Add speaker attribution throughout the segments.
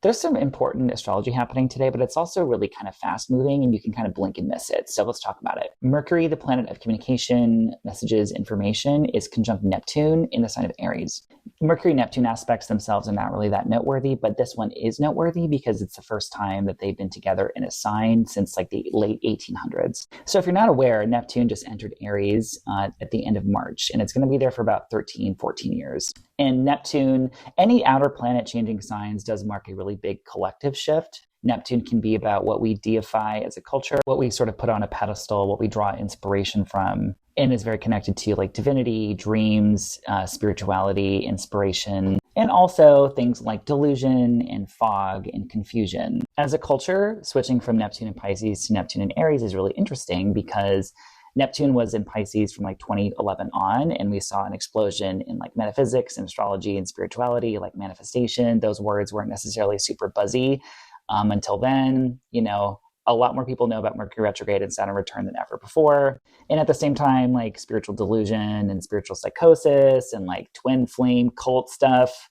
Speaker 1: There's some important astrology happening today, but it's also really kind of fast moving and you can kind of blink and miss it. So let's talk about it. Mercury, the planet of communication, messages, information, is conjunct Neptune in the sign of Aries. Mercury Neptune aspects themselves are not really that noteworthy, but this one is noteworthy because it's the first time that they've been together in a sign since like the late 1800s. So if you're not aware, Neptune just entered Aries at the end of March, and it's going to be there for about 13, 14 years. And Neptune, any outer planet changing signs does mark a really big collective shift. Neptune can be about what we deify as a culture, what we sort of put on a pedestal, what we draw inspiration from, and is very connected to like divinity, dreams, spirituality, inspiration, and also things like delusion and fog and confusion. As a culture, switching from Neptune and Pisces to Neptune and Aries is really interesting because Neptune was in Pisces from like 2011 on, and we saw an explosion in like metaphysics and astrology and spirituality, like manifestation. Those words weren't necessarily super buzzy until then. You know, a lot more people know about Mercury retrograde and Saturn return than ever before. And at the same time, like spiritual delusion and spiritual psychosis and like twin flame cult stuff,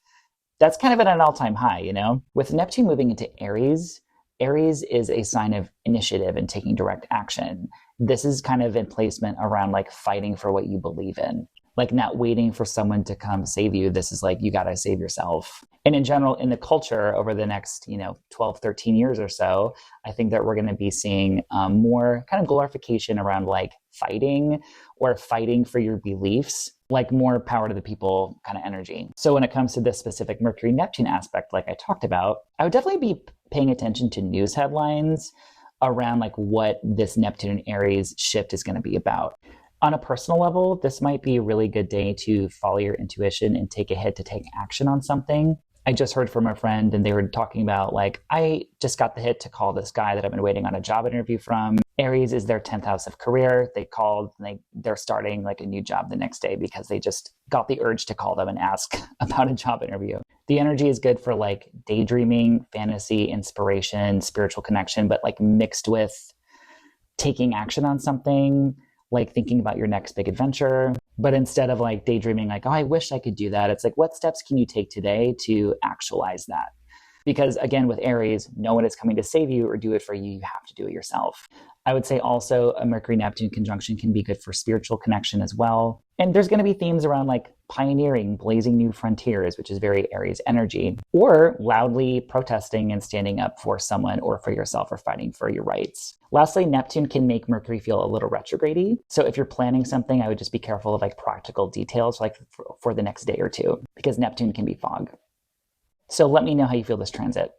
Speaker 1: that's kind of at an all-time high, you know? With Neptune moving into Aries, Aries is a sign of initiative and taking direct action. This is kind of in placement around like fighting for what you believe in, like not waiting for someone to come save you. This is like, you got to save yourself. And in general, in the culture over the next, 12, 13 years or so, I think that we're going to be seeing more kind of glorification around like fighting or fighting for your beliefs, like more power to the people kind of energy. So when it comes to this specific Mercury Neptune aspect, like I talked about, I would definitely be paying attention to news headlines around like what this Neptune and Aries shift is going to be about. On a personal level, this might be a really good day to follow your intuition and take a hit to take action on something. I just heard from a friend and they were talking about like, I just got the hit to call this guy that I've been waiting on a job interview from. Aries is their 10th house of career. They called and they're starting like a new job the next day because they just got the urge to call them and ask about a job interview. The energy is good for like daydreaming, fantasy, inspiration, spiritual connection, but like mixed with taking action on something, like thinking about your next big adventure. But instead of like daydreaming, like, oh, I wish I could do that, it's like, what steps can you take today to actualize that? Because again, with Aries, no one is coming to save you or do it for you. You have to do it yourself. I would say also a Mercury-Neptune conjunction can be good for spiritual connection as well. And there's going to be themes around like pioneering, blazing new frontiers, which is very Aries energy, or loudly protesting and standing up for someone or for yourself or fighting for your rights. Lastly, Neptune can make Mercury feel a little retrograde. So if you're planning something, I would just be careful of like practical details like for the next day or two, because Neptune can be fog. So let me know how you feel this transit.